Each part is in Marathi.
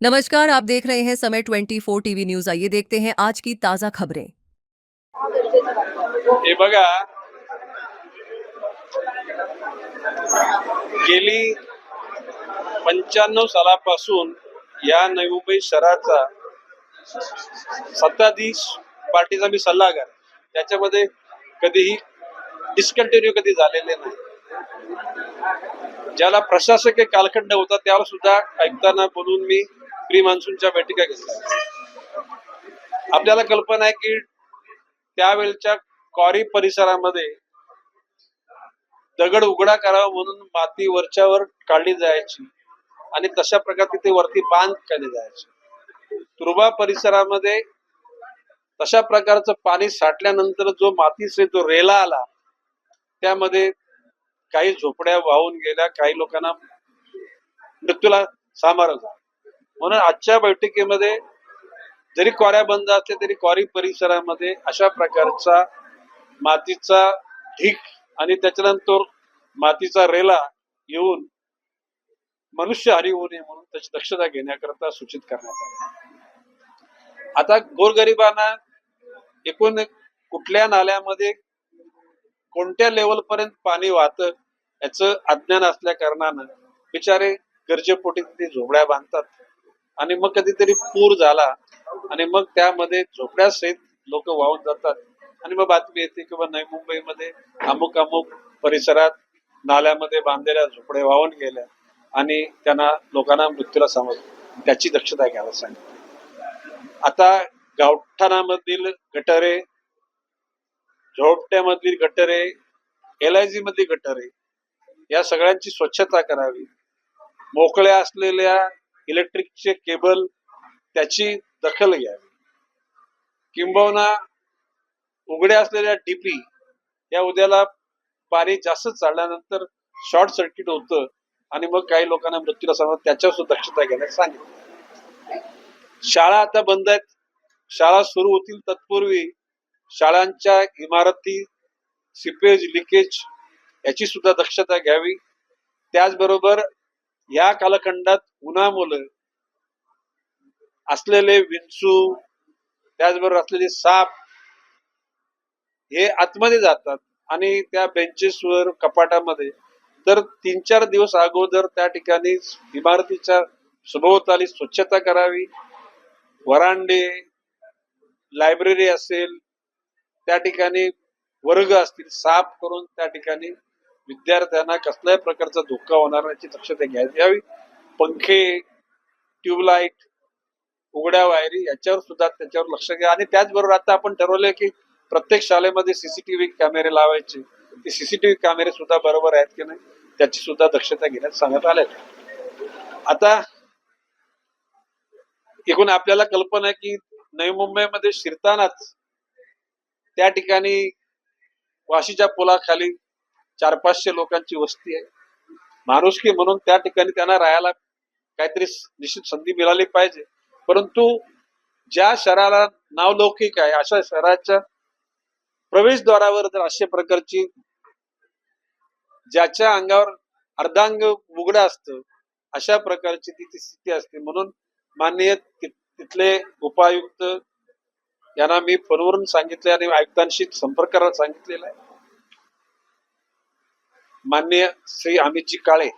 नमस्कार, आप देख रहे हैं समय 24 टीवी न्यूज। आइए देखते हैं आज की ताजा खबरें। हे बघा, गेली 95 सालापासून या नवी मुंबई शहराचा सत्ताधीश पार्टीचा मी सल्लागार आहे. त्याच्यामध्ये कधीही डिस्कंटिन्यू कधी झालेले नाही. ज्याला प्रशासकीय कालखंड होता त्यावर सुद्धा आयुक्तांना बोलून मी प्री मान्सूनच्या बैठका घेतल्या. आपल्याला कल्पना आहे की त्यावेळच्या क्वारी परिसरामध्ये दगड उघडा करावा म्हणून माती वरच्यावर काढली जायची आणि तशा प्रकारे तिथे वरती बांध केले जायचे. तुर्बा परिसरामध्ये तशा प्रकारचं पाणी साठल्यानंतर जो मातीचे जो रेला आला त्यामध्ये काही झोपड्या वाहून गेल्या, काही लोकांना मृत्यूला सामोरं झालं. म्हणून आजच्या बैठकीमध्ये जरी क्वाऱ्या बंद असल्या तरी क्वारी परिसरामध्ये अशा प्रकारचा मातीचा ढीक आणि त्याच्यानंतर मातीचा रेला येऊन मनुष्यहानी होऊ नये म्हणून त्याची दक्षता घेण्याकरता सूचित करण्यात आले. आता गोरगरिबांना एकूण कुठल्या नाल्यामध्ये कोणत्या लेवल पर्यंत पाणी वाहतं याचं अज्ञान असल्या कारणानं बिचारे गरजेपोटी तिथे झोपड्या बांधतात आणि मग कधीतरी पूर झाला आणि मग त्यामध्ये झोपड्या सहित लोक वाहून जातात आणि मग बातमी येते की नवी मुंबईमध्ये अमुक अमुक परिसरात नाल्यामध्ये बांधलेल्या झोपड्या वाहून गेल्या आणि त्यांना लोकांना मृत्यूला सामोरं. त्याची दक्षता घ्यायला सांगितलं. आता गावठाणामधील गटारे, झोपड्यामधील गटारे, LIG मधली गटारे या सगळ्यांची स्वच्छता करावी. मोकळ्या असलेल्या इलेक्ट्रिकचे केबल त्याची दखल घ्यावी. किंबहुना उघड्या असलेल्या DP या उद्याला पाणी जास्त चालल्यानंतर शॉर्ट सर्किट होतं आणि मग काही लोकांना मृत्यूला सामोरं, त्याच्यावर सुद्धा दक्षता घेण्यास सांगितलं. शाळा आता बंद आहेत. शाळा सुरू होतील तत्पूर्वी शाळांच्या इमारती सिपेज लिकेज याची सुद्धा दक्षता घ्यावी. त्याचबरोबर या कालखंडात उन्हामुळे असलेले विंचू, त्याचबरोबर असलेले साप हे आतमध्ये जातात आणि त्या बेंचेसवर कपाटामध्ये, तर 3-4 दिवस अगोदर त्या ठिकाणी इमारतीच्या सभोवताली स्वच्छता करावी. वरांडे, लायब्ररी असेल त्या ठिकाणी वर्ग असतील साफ करून त्या ठिकाणी विद्यार्थ्यांना कसल्याही प्रकारचा धोका होणार नाही याची दक्षता घ्यायला यावी. पंखे, ट्यूबलाईट, उघड्या वायरी याच्यावर सुद्धा त्याच्यावर लक्ष घ्या. आणि त्याचबरोबर आता आपण ठरवलंय की प्रत्येक शाळेमध्ये CCTV कॅमेरे लावायचे. ते CCTV कॅमेरे सुद्धा बरोबर आहेत की नाही त्याची सुद्धा दक्षता घेण्यास सांगण्यात आलेलं आहे. आता एकूण आपल्याला कल्पना आहे की नवी मुंबईमध्ये शिरतानाच त्या ठिकाणी वाशीच्या पुलाखाली 400-500 लोकांची वस्ती आहे. माणुसकी म्हणून त्या ठिकाणी त्यांना राहायला काहीतरी निश्चित संधी मिळाली पाहिजे. परंतु ज्या शहराला नावलौकिक आहे अशा शहराच्या प्रवेशद्वारावर जर अशा प्रकारची ज्याच्या अंगावर अर्धांग उघडं असतं अशा प्रकारची ती स्थिती असते. म्हणून माननीय तिथले उपायुक्त यांना मी फोनवरून सांगितले आणि आयुक्तांशी संपर्क करायला सांगितलेला आहे. माननीय श्री अमितजी काळे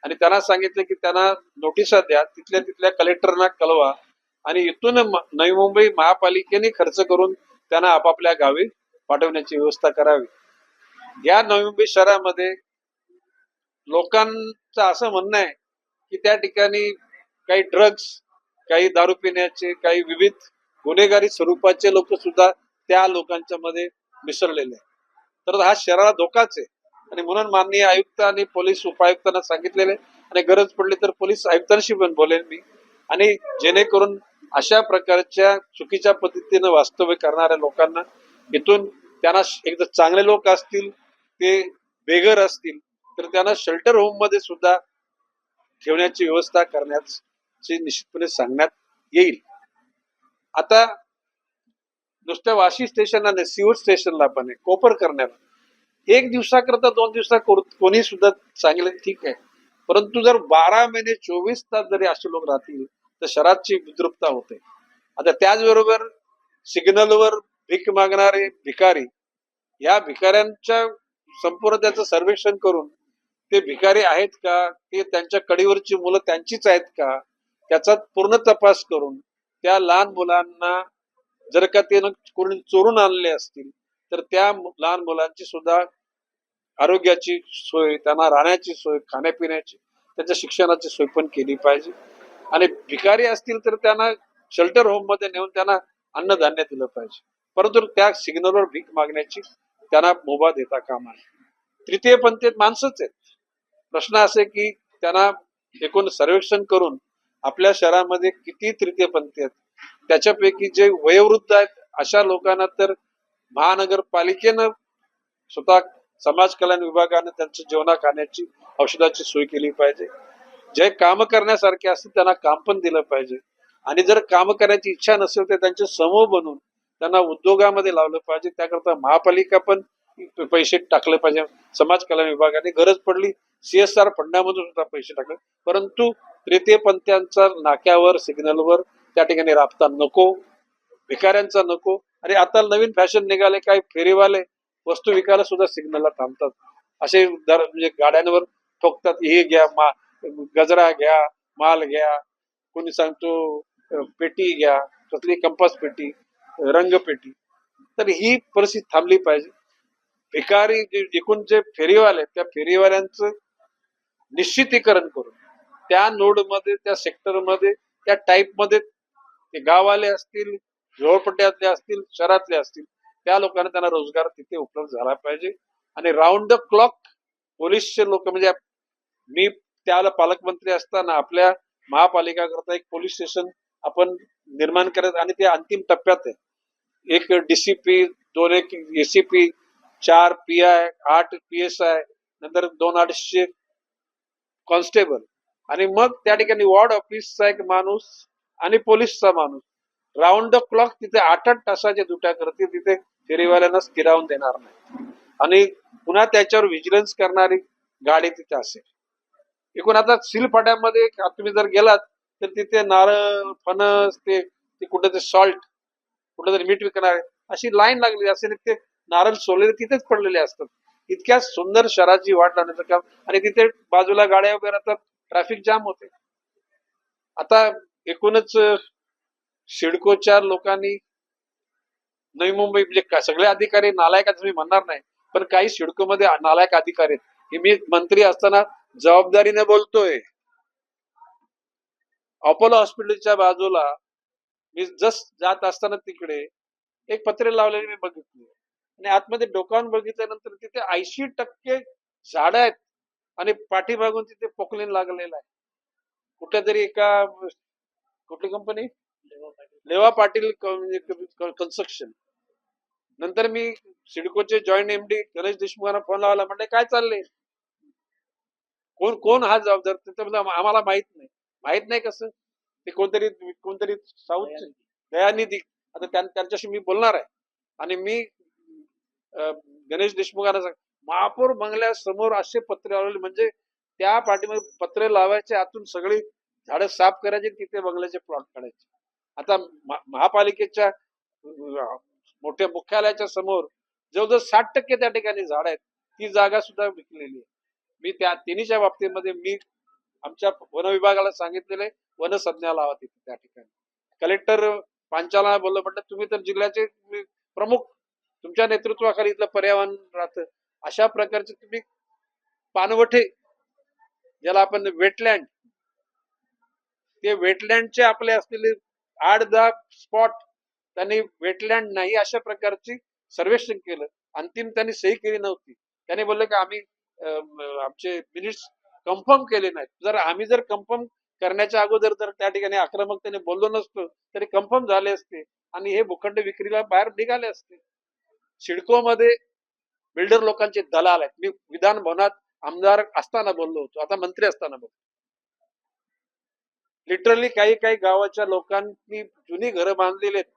आणि त्यांना सांगितलं की त्यांना नोटिसा द्या, तिथल्या कलेक्टरना कळवा आणि इथून नवी मुंबई महापालिकेने खर्च करून त्यांना आपापल्या गावी पाठवण्याची व्यवस्था करावी. या नवी मुंबई शहरामध्ये लोकांचं असं म्हणणं आहे की त्या ठिकाणी काही ड्रग्ज, काही दारू पिण्याचे, काही विविध गुन्हेगारी स्वरूपाचे लोक सुद्धा त्या लोकांच्या मध्ये मिसळलेले आहेत. तर हा शहराला धोकाच आहे आणि म्हणून माननीय आयुक्त आणि पोलीस उपायुक्तांना सांगितलेले आणि गरज पडली तर पोलीस आयुक्तांशी पण बोलेन मी. आणि जेणेकरून अशा प्रकारच्या चुकीच्या पद्धतीनं वास्तव्य करणाऱ्या लोकांना इथून त्यांना एकदा चांगले लोक असतील ते बेघर असतील तर त्यांना शेल्टर होम मध्ये सुद्धा ठेवण्याची व्यवस्था करण्याची निश्चितपणे सांगण्यात येईल. आता नुसत्या वाशी स्टेशनला नाही, सिहोर स्टेशनला पण आहे कोपर करण्यात. 1 दिवसाकरता 2 दिवसा कोणी सुद्धा चांगले ठीक आहे, परंतु जर 12 महिने 24 तास जरी असे लोक राहतील तर शहराची विद्रुपता होते. आता त्याचबरोबर सिग्नलवर भीक मागणारे भिकारी, या भिकाऱ्यांच्या संपूर्ण त्याचं सर्वेक्षण करून ते भिकारी आहेत का, ते त्यांच्या कडीवरची मुलं त्यांचीच आहेत का, त्याचा पूर्ण तपास करून त्या लहान मुलांना जर का ते कोणी चोरून आणले असतील तर त्या लहान मुलांची सुद्धा आरोग्याची सोय, त्यांना राहण्याची सोय, खाण्यापिण्याची, त्यांच्या शिक्षणाची सोय पण केली पाहिजे. आणि भिकारी असतील तर त्यांना शेल्टर होम मध्ये नेऊन त्यांना अन्नधान्य दिलं पाहिजे. परंतु त्या सिग्नलवर भीक मागण्याची त्यांना मुभा देता कामा नये. तृतीय पंथीय माणसंच आहेत. प्रश्न असे की त्यांना एकूण सर्वेक्षण करून आपल्या शहरामध्ये किती तृतीय पंथी आहेत, त्याच्यापैकी जे वयोवृद्ध आहेत अशा लोकांना तर महानगरपालिकेनं स्वतः समाज कल्याण विभागाने त्यांच्या जेवणा खाण्याची, औषधाची सोय केली पाहिजे. जे काम करण्यासारखे असतील त्यांना काम पण दिलं पाहिजे. आणि जर काम करायची इच्छा नसेल तर त्यांचे समूह बनवून त्यांना उद्योगामध्ये लावलं पाहिजे. त्याकरता महापालिका पण पैसे टाकले पाहिजे. समाज कल्याण विभागाने गरज पडली CSR फंडामधून सुद्धा पैसे टाकले. परंतु तृतीय पंथ्यांचा नाक्यावर, सिग्नलवर त्या ठिकाणी राबता नको, भिकाऱ्यांचा नको. आणि आता नवीन फॅशन निघाले, काही फेरीवाले वस्तू विकायला सुद्धा सिग्नलला थांबतात. असे म्हणजे गाड्यांवर ठोकतात, हे घ्या, गजरा घ्या, माल घ्या, कोणी सांगतो पेटी घ्या, कसली कंपास पेटी, रंगपेटी. तर ही परिस्थिती थांबली पाहिजे. भिकारी एकूण जे फेरीवाले, त्या फेरीवाल्यांचं निश्चितीकरण करून त्या नोडमध्ये, त्या सेक्टरमध्ये, त्या टाईपमध्ये ते गाववाले असतील, झोपडपट्ट्यातले असतील, शहरातले असतील, त्या लोकांना त्यांना रोजगार तिथे उपलब्ध झाला पाहिजे. आणि राऊंड द क्लॉक पोलीसचे लोक, म्हणजे मी त्याला पालकमंत्री असताना आपल्या महापालिका करता एक पोलीस स्टेशन आपण निर्माण करत, आणि ते अंतिम टप्प्यात आहे. एक DCP, 2 एक ACP, 4 PI, 8 PSI, नंतर 200-250 कॉन्स्टेबल, आणि मग त्या ठिकाणी वॉर्ड ऑफिसचा एक माणूस आणि पोलीसचा माणूस राऊंड द क्लॉक तिथे 8-8 तासाच्या ड्युट्या करतील. तिथे फेरीवाल्यांना स्थिरावून देणार नाही. आणि पुन्हा त्याच्यावर व्हिजिलन्स करणारी गाडी तिथे असेल. एकूण आता सिलफाट्यामध्ये तुम्ही जर गेलात तर तिथे नारळ, फणस, ते कुठे ते सॉल्ट, कुठे तरी मीठ विकणारे, अशी लाईन लागलेली असते. ते नारळ सोललेले तिथेच पडलेले असतात. इतक्या सुंदर शहराची वाट लावण्याचं काम, आणि तिथे बाजूला गाड्या वगैरे राहतात, ट्रॅफिक जाम होते. आता एकूणच सिडकोच्या लोकांनी, नवी मुंबई म्हणजे सगळे अधिकारी नालायक तुम्ही म्हणणार नाही, पण काही सिडको मध्ये नालायक अधिकारी आहेत. हे मी मंत्री असताना जबाबदारीने बोलतोय. अपोलो हॉस्पिटलच्या बाजूला मी जस्ट जात असताना तिकडे एक पत्रे लावलेले मी बघितले, आणि आतमध्ये डोकावून बघितल्यानंतर तिथे 80% झाड आहेत, आणि पाठीमागून तिथे पोकलेन लागलेला आहे. कुठल्या तरी एका, कुठली कंपनी, लेवा पाटील कन्स्ट्रक्शन. नंतर मी सिडकोचे जॉईंट MD गणेश देशमुखांना फोन लावला, म्हणले काय चाललंय, कोण कोण हा जबाबदार. तिथे आम्हाला माहित नाही. माहित नाही कसं, ते कोणतरी साऊथ दयानिधी. आता त्यांच्याशी मी बोलणार आहे. आणि मी गणेश देशमुखांना महापौर बंगल्यासमोर असे पत्रे लावले, म्हणजे त्या पाठीमध्ये पत्रे लावायचे, आतून सगळी झाडं साफ करायची, तिथे बंगल्याचे प्लॉट काढायचे. आता महापालिकेच्या मोठ्या मुख्यालयाच्या समोर जवळजवळ 60% त्या ठिकाणी झाड आहेत. ती जागा सुद्धा विकलेली आहे. मी त्या तिन्हीच्या बाबतीमध्ये मी आमच्या वन विभागाला सांगितलेले वन संज्ञा लावा तिथे त्या ठिकाणी. कलेक्टर पांचाला बोललो, म्हटलं तुम्ही तर जिल्ह्याचे प्रमुख, तुमच्या नेतृत्वाखाली इथलं पर्यावरण राहतं. अशा प्रकारचे तुम्ही पानवठे, ज्याला आपण वेटलँड, ते वेटलँडचे आपले असलेले 8-10 स्पॉट त्यांनी वेटलँड नाही अशा प्रकारची सर्वेक्षण केलं. अंतिम त्यांनी सही केली नव्हती. त्याने बोलले की आम्ही आमचे मिनिट्स कन्फर्म केले नाहीत. जर कन्फर्म करण्याच्या अगोदर जर त्या ठिकाणी आक्रमकतेने बोललो नसतो तरी कन्फर्म झाले असते, आणि हे भूखंड विक्रीला बाहेर निघाले असते. सिडको मध्ये बिल्डर लोकांचे दलाल आहेत. मी विधान भवनात आमदार असताना बोललो होतो, आता मंत्री असताना बोलतो. लिटरली काही गावाच्या लोकांनी जुनी घरं बांधलेली आहेत,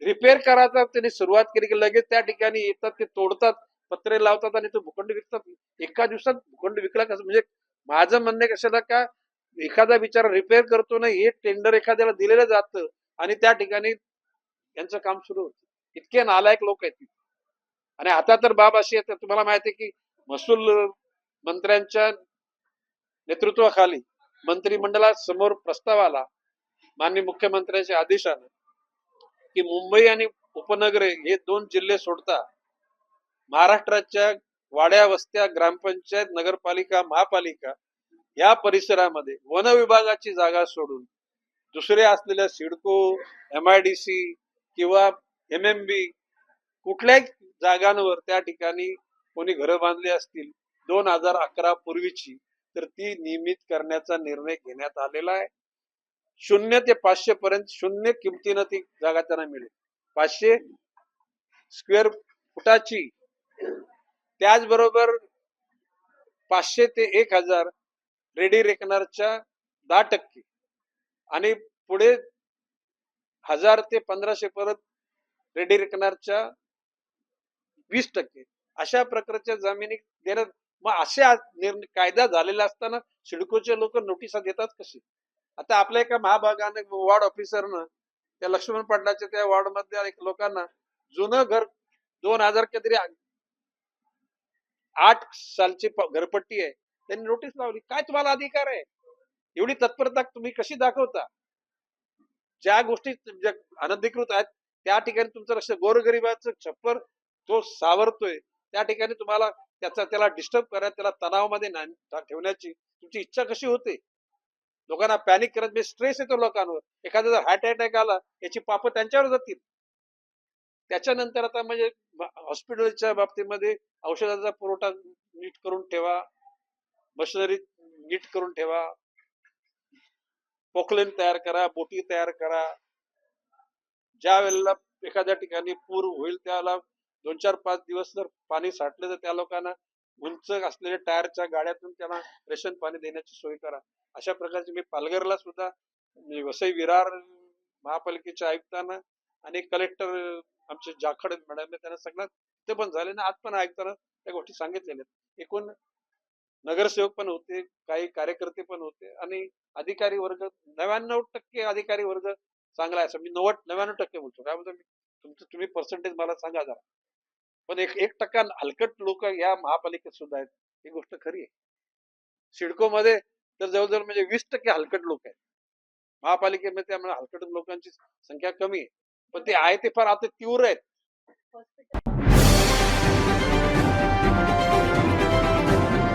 रिपेअर करायचा त्यांनी सुरुवात केली की लगेच त्या ठिकाणी येतात, ते तोडतात, पत्रे लावतात, आणि तो भूखंड विकतात. एका दिवसात भूखंड विकला कसं? म्हणजे माझं म्हणणं कशाला का एखादा बिचारा रिपेअर करतो ना, हे टेंडर एखाद्याला दिलेलं जातं आणि त्या ठिकाणी यांचं काम सुरू होतं. इतके नालायक लोक आहेत. आणि आता तर बाब अशी आहे, तुम्हाला माहिती आहे की महसूल मंत्र्यांच्या नेतृत्वाखाली मंत्रिमंडळासमोर प्रस्ताव आला माननीय मुख्यमंत्र्यांच्या आदेशानं की मुंबई आणि उपनगरे हे 2 जिल्हे सोडता महाराष्ट्राच्या वाड्या वस्त्या ग्रामपंचायत नगरपालिका महापालिका या परिसरामध्ये वन विभागाची जागा सोडून दुसरे असलेल्या सिडको MIDC किंवा MMB कुठल्याही जागांवर त्या ठिकाणी कोणी घरं बांधली असतील 2011 पूर्वीची तर ती नियमित करण्याचा निर्णय घेण्यात आलेला आहे. 0 ते 500 पर्यंत शून्य किमतीनं ती जागा त्यांना मिळेल. 500 स्क्वेअर फुटाची. त्याचबरोबर 500 ते 1000 रेडी रेकनरच्या 10% आणि पुढे 1000 ते 1500 परत रेडी रेकनरच्या 20% अशा प्रकारच्या जमिनी देण्यात. मग असे कायदा झालेला असताना सिडकोचे लोक नोटिसा देतात कशी? आता आपल्या एका महाभागाने वॉर्ड ऑफिसरनं त्या लक्ष्मण पाटलाच्या त्या वॉर्ड मध्ये एक लोकांना जुनं घर 2000 काहीतरी 8 सालची घरपट्टी आहे त्यांनी नोटीस लावली. काय तुम्हाला अधिकार आहे? एवढी तत्परता तुम्ही कशी दाखवता? ज्या गोष्टी अनधिकृत आहेत त्या ठिकाणी तुमचं लक्ष, गोरगरिबाचं छप्पर तो सावरतोय त्या ठिकाणी तुम्हाला त्याला डिस्टर्ब करा, त्याला तणावामध्ये ठेवण्याची तुमची इच्छा कशी होते? लोकांना पॅनिक करत, स्ट्रेस येतो लोकांवर. एखादा जर हार्ट अटॅक आला याची पाप त्यांच्यावर जातील. त्याच्यानंतर आता म्हणजे हॉस्पिटलच्या बाबतीमध्ये औषधाचा पुरवठा नीट करून ठेवा, मशिनरी नीट करून ठेवा, पोकलेन तयार करा, बोटी तयार करा. ज्या वेळेला एखाद्या ठिकाणी पूर होईल त्याला 2-4-5 दिवस जर पाणी साठलं तर त्या लोकांना उंच असलेल्या टायरच्या गाड्यातून त्यांना रेशन पाणी देण्याची सोय करा. अशा प्रकारचे मी पालघरला सुद्धा वसई विरार महापालिकेच्या आयुक्तांना आणि कलेक्टर आमचे जाखड मॅडम त्यांना सगळ्यात ते पण झाले ना, आज पण आयुक्तांना त्या गोष्टी सांगितलेल्या. एकूण नगरसेवक पण होते, काही कार्यकर्ते पण होते आणि अधिकारी वर्ग 99% अधिकारी वर्ग चांगला आहे असं मी 99% बोलतो. काय बोलतो मी, तुम्ही पर्सेंटेज मला सांगा जरा. पण 1% हलकट लोक या महापालिकेत सुद्धा आहेत, ही गोष्ट खरी आहे. सिडको मध्ये तर जवळजवळ म्हणजे 20% हलकट लोक आहेत. महापालिकेमध्ये त्यामुळे हलकट लोकांची संख्या कमी आहे, पण ते आहे ते फार आता तीव्र आहेत.